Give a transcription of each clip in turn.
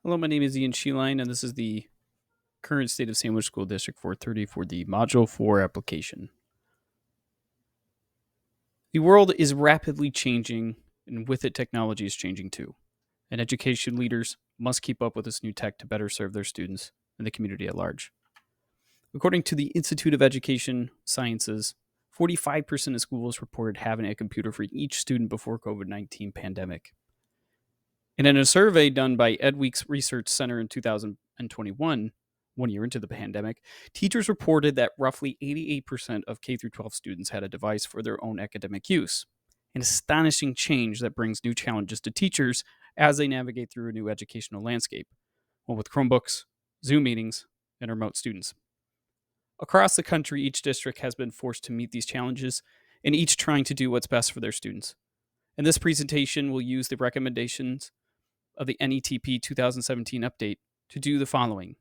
Hello, my name is Ian Schielein, and this is the current state of Sandwich School District 430 for the Module 4 application. The world is rapidly changing, and with it, technology is changing too. And education leaders must keep up with this new tech to better serve their students and the community at large. According to the Institute of Education Sciences, 45% of schools reported having a computer for each student before COVID-19 pandemic. And in a survey done by Edweek's Research Center in 2021, 1 year into the pandemic, teachers reported that roughly 88% of K 12 students had a device for their own academic use. An astonishing change that brings new challenges to teachers as they navigate through a new educational landscape, one with Chromebooks, Zoom meetings, and remote students. Across the country, each district has been forced to meet these challenges, and each trying to do what's best for their students. And this presentation will use the recommendations of the NETP 2017 update to do the following: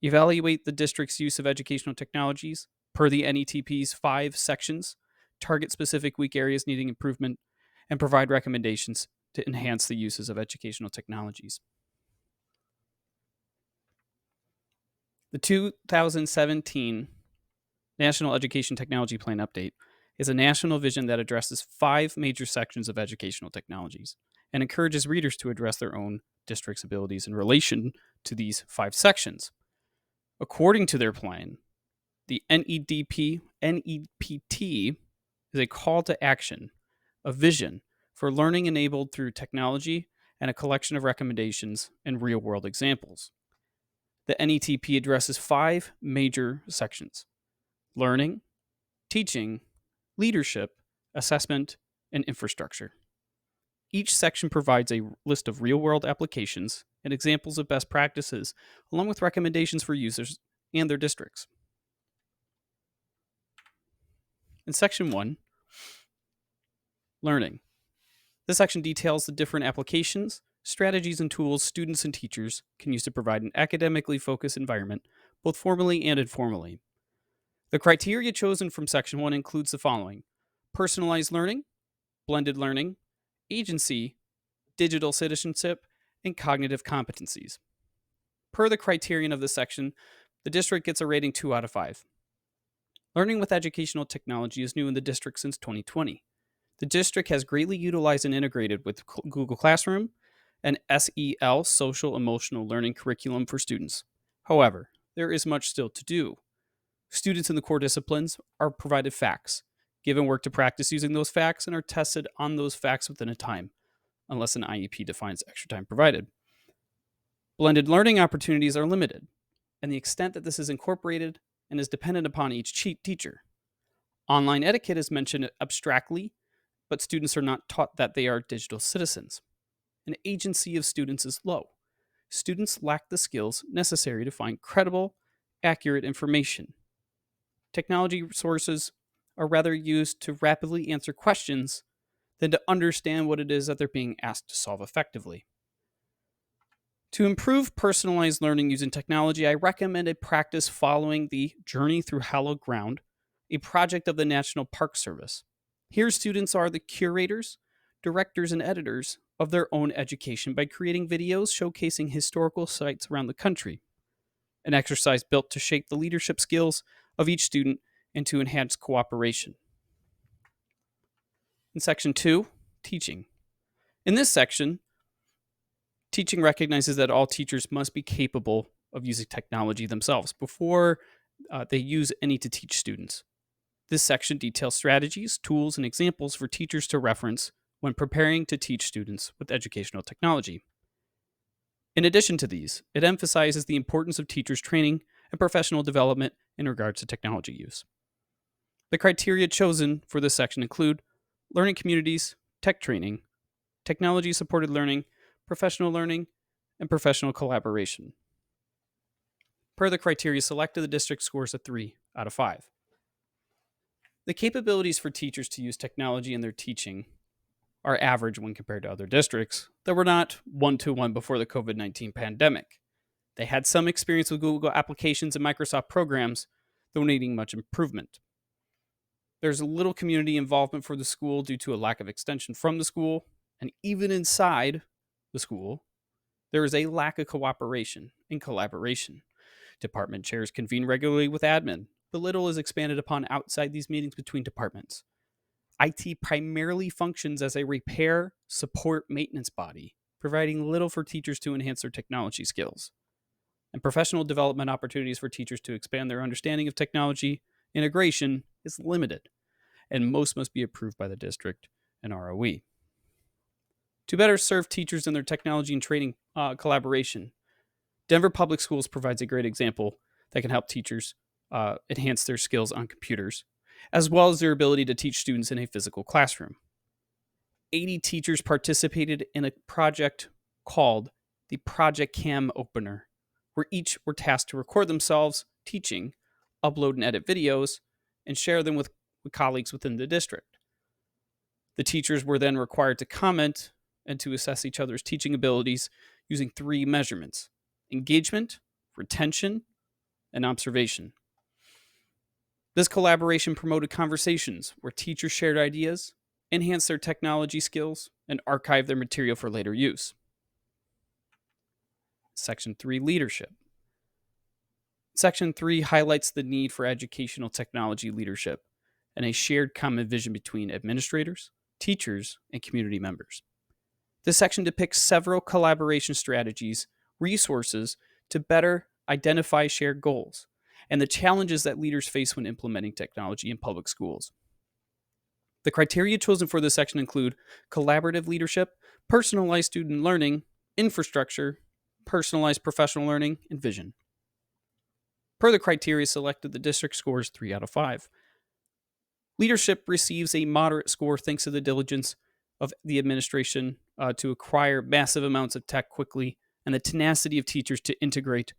evaluate the district's use of educational technologies per the NETP's 5 sections, target specific weak areas needing improvement, and provide recommendations to enhance the uses of educational technologies. The 2017 National Education Technology Plan update is a national vision that addresses 5 major sections of educational technologies and encourages readers to address their own district's abilities in relation to these 5 sections. According to their plan, the NEPT is a call to action, a vision for learning enabled through technology, and a collection of recommendations and real-world examples. The NETP addresses 5 major sections: learning, teaching, leadership, assessment, and infrastructure. Each section provides a list of real-world applications and examples of best practices, along with recommendations for users and their districts. In Section 1, Learning. This section details the different applications, strategies, and tools students and teachers can use to provide an academically focused environment, both formally and informally. The criteria chosen from Section 1 includes the following: personalized learning, blended learning, agency, digital citizenship, and cognitive competencies. Per the criterion of this section, the district gets a rating 2 out of 5. Learning with educational technology is new in the district since 2020. The district has greatly utilized and integrated with Google Classroom and SEL, Social Emotional Learning curriculum for students. However, there is much still to do. Students in the core disciplines are provided facts, given work to practice using those facts, and are tested on those facts within a time, unless an IEP defines extra time provided. Blended learning opportunities are limited, and the extent that this is incorporated and is dependent upon each teacher. Online etiquette is mentioned abstractly, but students are not taught that they are digital citizens. An agency of students is low. Students lack the skills necessary to find credible, accurate information. Technology sources are rather used to rapidly answer questions than to understand what it is that they're being asked to solve effectively. To improve personalized learning using technology, I recommend a practice following the Journey Through Hallowed Ground, a project of the National Park Service. Here, students are the curators, directors, and editors of their own education by creating videos showcasing historical sites around the country. An exercise built to shape the leadership skills of each student and to enhance cooperation. In Section 2, Teaching. In this section, teaching recognizes that all teachers must be capable of using technology themselves before they use any to teach students. This section details strategies, tools, and examples for teachers to reference when preparing to teach students with educational technology. In addition to these, it emphasizes the importance of teachers' training and professional development in regards to technology use. The criteria chosen for this section include learning communities, tech training, technology-supported learning, professional learning, and professional collaboration. Per the criteria selected, the district scores a 3 out of 5. The capabilities for teachers to use technology in their teaching are average when compared to other districts that were not one-to-one before the COVID-19 pandemic. They had some experience with Google applications and Microsoft programs, though needing much improvement. There's little community involvement for the school due to a lack of extension from the school, and even inside the school, There is a lack of cooperation and collaboration. Department chairs convene regularly with admin, but little is expanded upon outside these meetings between departments. IT primarily functions as a repair, support, maintenance body, providing little for teachers to enhance their technology skills. And professional development opportunities for teachers to expand their understanding of technology integration is limited, and most must be approved by the district and ROE. To better serve teachers in their technology and training collaboration, Denver Public Schools provides a great example that can help teachers enhance their skills on computers, as well as their ability to teach students in a physical classroom. 80 teachers participated in a project called the Project Cam Opener, where each were tasked to record themselves teaching, upload and edit videos, and share them with colleagues within the district. The teachers were then required to comment and to assess each other's teaching abilities using 3 measurements: engagement, retention, and observation. This collaboration promoted conversations where teachers shared ideas, enhanced their technology skills, and archived their material for later use. Section 3, leadership. Section 3 highlights the need for educational technology leadership and a shared common vision between administrators, teachers, and community members. This section depicts several collaboration strategies, resources to better identify shared goals, and the challenges that leaders face when implementing technology in public schools. The criteria chosen for this section include collaborative leadership, personalized student learning, infrastructure, personalized professional learning, and vision. Per the criteria selected, the district scores 3 out of 5. Leadership receives a moderate score thanks to the diligence of the administration to acquire massive amounts of tech quickly and the tenacity of teachers to integrate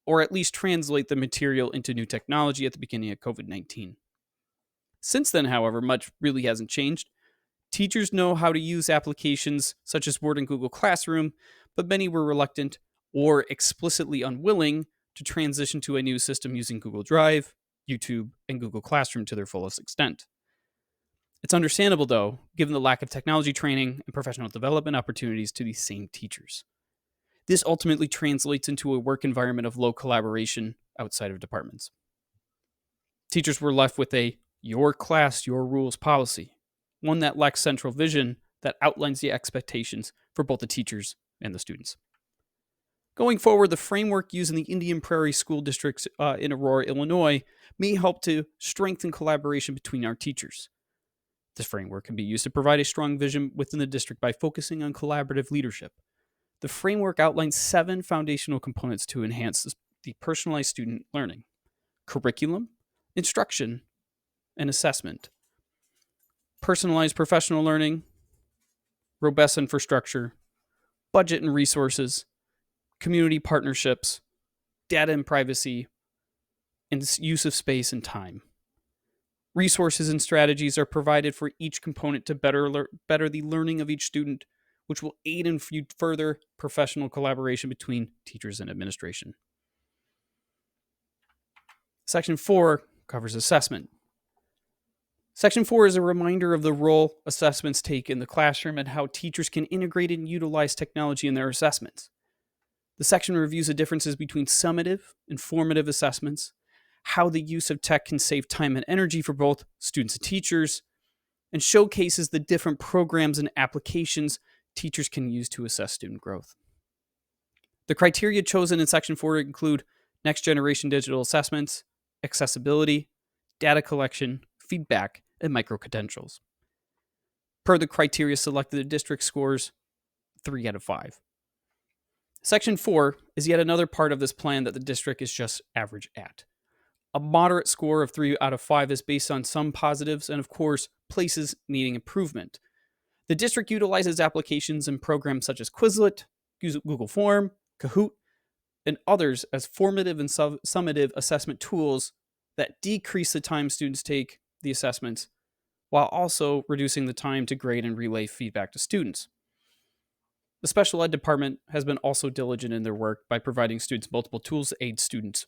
or at least translate the material into new technology at the beginning of COVID-19. Since then, however, much really hasn't changed. Teachers know how to use applications such as Word and Google Classroom, but many were reluctant or explicitly unwilling to transition to a new system using Google Drive, YouTube, and Google Classroom to their fullest extent. It's understandable, though, given the lack of technology training and professional development opportunities to these same teachers. This ultimately translates into a work environment of low collaboration outside of departments. Teachers were left with a your class, your rules policy, one that lacks central vision that outlines the expectations for both the teachers and the students. Going forward, the framework used in the Indian Prairie School Districts in Aurora, Illinois, may help to strengthen collaboration between our teachers. This framework can be used to provide a strong vision within the district by focusing on collaborative leadership. The framework outlines 7 foundational components to enhance the personalized student learning: curriculum, instruction, and assessment, personalized professional learning, robust infrastructure, budget and resources, community partnerships, data and privacy, and use of space and time. Resources and strategies are provided for each component to better the learning of each student, which will aid in further professional collaboration between teachers and administration. Section 4 covers assessment. Section 4 is a reminder of the role assessments take in the classroom and how teachers can integrate and utilize technology in their assessments. The section reviews the differences between summative and formative assessments, how the use of tech can save time and energy for both students and teachers, and showcases the different programs and applications teachers can use to assess student growth. The criteria chosen in Section 4 include next generation digital assessments, accessibility, data collection, feedback, and micro-credentials. Per the criteria selected, the district scores 3 out of 5. Section 4 is yet another part of this plan that the district is just average at. A moderate score of 3 out of 5 is based on some positives and, of course, places needing improvement. The district utilizes applications and programs such as Quizlet, Google Form, Kahoot, and others as formative and summative assessment tools that decrease the time students take the assessments, while also reducing the time to grade and relay feedback to students. The special ed department has been also diligent in their work by providing students multiple tools to aid students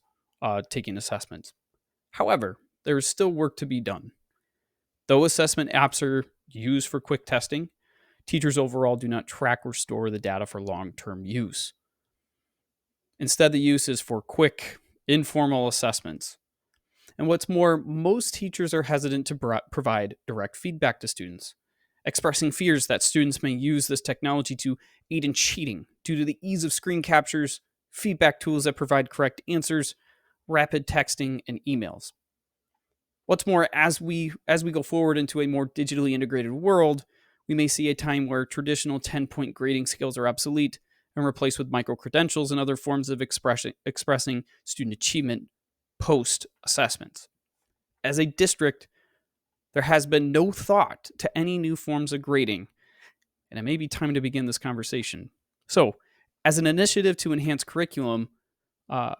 taking assessments. However, there is still work to be done. Though assessment apps are used for quick testing, Teachers overall do not track or store the data for long term use. Instead, the use is for quick, informal assessments. And what's more, most teachers are hesitant to provide direct feedback to students, expressing fears that students may use this technology to aid in cheating due to the ease of screen captures, feedback tools that provide correct answers, rapid texting, and emails. What's more, as we go forward into a more digitally integrated world, we may see a time where traditional 10-point grading scales are obsolete and replaced with micro credentials and other forms of expressing student achievement post assessments. As a district, there has been no thought to any new forms of grading, and it may be time to begin this conversation. So, as an initiative to enhance curriculum, uh,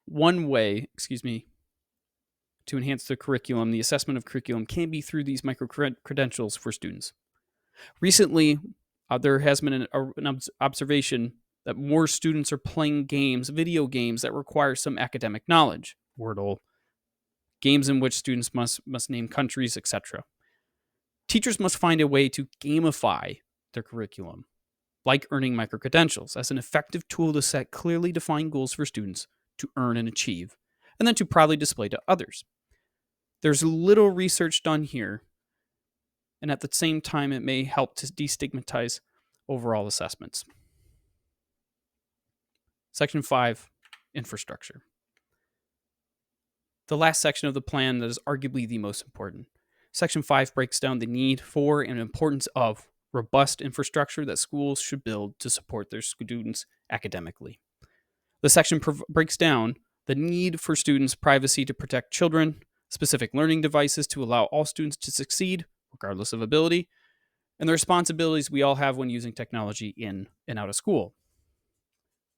one way, to enhance the curriculum, the assessment of curriculum can be through these micro credentials for students. Recently, there has been an observation that more students are playing games, video games that require some academic knowledge, Wordle, games in which students must name countries, etc. Teachers must find a way to gamify their curriculum, like earning micro-credentials, as an effective tool to set clearly defined goals for students to earn and achieve, and then to proudly display to others. There's little research done here, and at the same time, it may help to destigmatize overall assessments. Section 5, infrastructure. The last section of the plan that is arguably the most important. Section 5 breaks down the need for and importance of robust infrastructure that schools should build to support their students academically. The section breaks down the need for students' privacy to protect children, specific learning devices to allow all students to succeed, regardless of ability, and the responsibilities we all have when using technology in and out of school.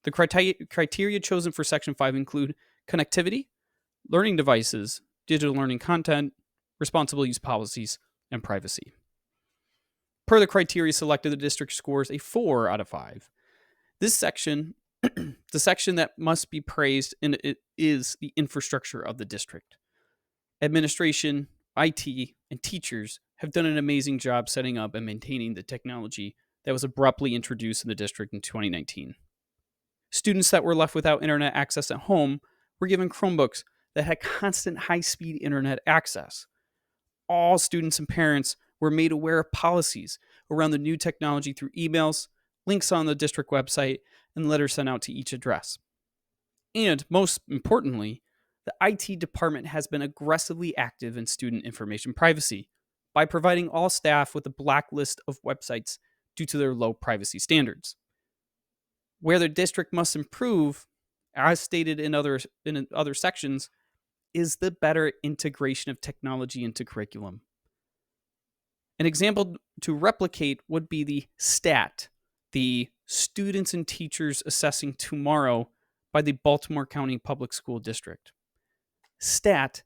The criteria chosen for Section 5 include connectivity, learning devices, digital learning content, responsible use policies, and privacy. Per the criteria selected, the district scores a 4 out of 5. This section, the section that must be praised, and it is the infrastructure of the district. Administration, IT, and teachers have done an amazing job setting up and maintaining the technology that was abruptly introduced in the district in 2019. Students that were left without internet access at home were given Chromebooks that had constant high-speed internet access. All students and parents were made aware of policies around the new technology through emails, links on the district website, and letters sent out to each address. And most importantly, the IT department has been aggressively active in student information privacy by providing all staff with a blacklist of websites due to their low privacy standards. Where the district must improve, as stated in other sections, is the better integration of technology into curriculum. An example to replicate would be the STAT, the Students and Teachers Assessing Tomorrow, by the Baltimore County Public School District. STAT,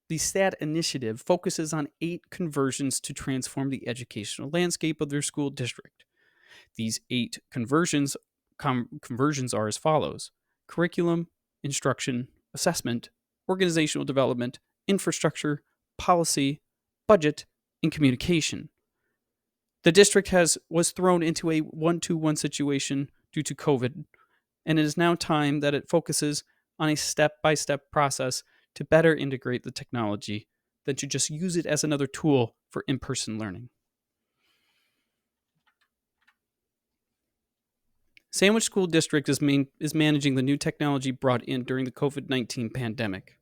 the STAT initiative, focuses on 8 conversions to transform the educational landscape of their school district. These 8 conversions are as follows: curriculum, instruction, assessment, organizational development, infrastructure, policy, budget, and communication. The district was thrown into a 1-to-1 situation due to COVID, and it is now time that it focuses on a step-by-step process to better integrate the technology than to just use it as another tool for in-person learning. Sandwich School District is managing the new technology brought in during the COVID-19 pandemic.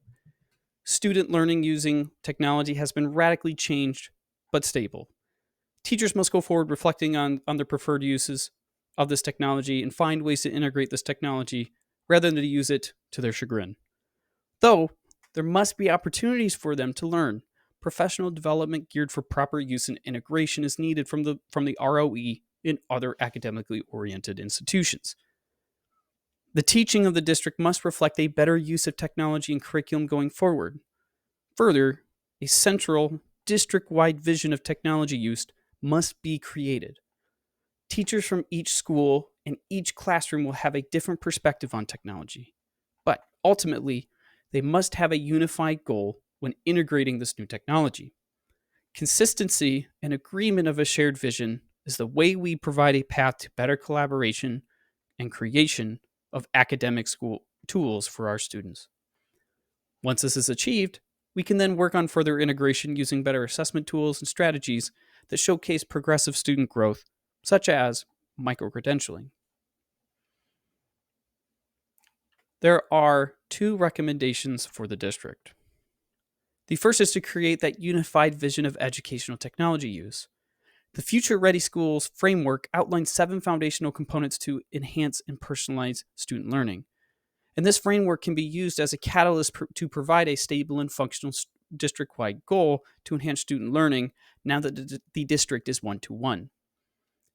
Student learning using technology has been radically changed, but stable. Teachers must go forward reflecting on their preferred uses of this technology and find ways to integrate this technology rather than to use it to their chagrin. Though, there must be opportunities for them to learn. Professional development geared for proper use and integration is needed from the ROE in other academically oriented institutions. The teaching of the district must reflect a better use of technology and curriculum going forward. Further, a central district-wide vision of technology use must be created. Teachers from each school and each classroom will have a different perspective on technology, but ultimately, they must have a unified goal when integrating this new technology. Consistency and agreement of a shared vision is the way we provide a path to better collaboration and creation of academic school tools for our students. Once this is achieved, we can then work on further integration using better assessment tools and strategies that showcase progressive student growth, such as micro-credentialing. There are two recommendations for the district. The first is to create that unified vision of educational technology use. The Future Ready Schools framework outlines 7 foundational components to enhance and personalize student learning. And this framework can be used as a catalyst to provide a stable and functional district-wide goal to enhance student learning now that the district is one-to-one.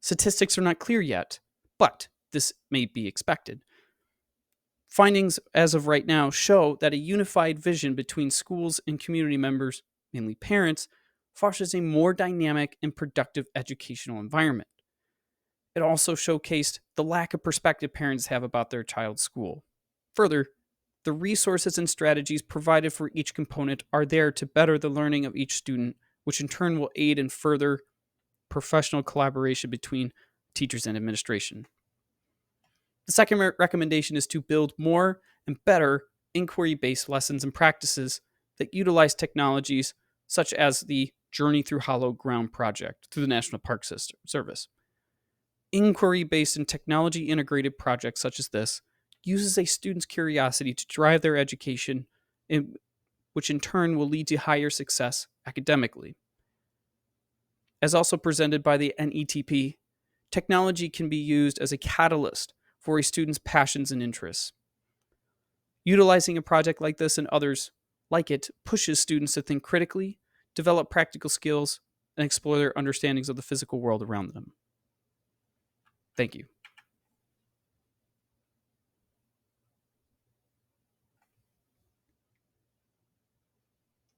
Statistics are not clear yet, but this may be expected. Findings as of right now show that a unified vision between schools and community members, mainly parents, fosters a more dynamic and productive educational environment. It also showcased the lack of perspective parents have about their child's school. Further, the resources and strategies provided for each component are there to better the learning of each student, which in turn will aid in further professional collaboration between teachers and administration. The second recommendation is to build more and better inquiry-based lessons and practices that utilize technologies such as the Journey Through Hollow Ground project through the National Park Service. Inquiry-based and technology-integrated projects such as this uses a student's curiosity to drive their education, which in turn will lead to higher success academically. As also presented by the NETP, technology can be used as a catalyst for a student's passions and interests. Utilizing a project like this and others like it pushes students to think critically, develop practical skills, and explore their understandings of the physical world around them. Thank you.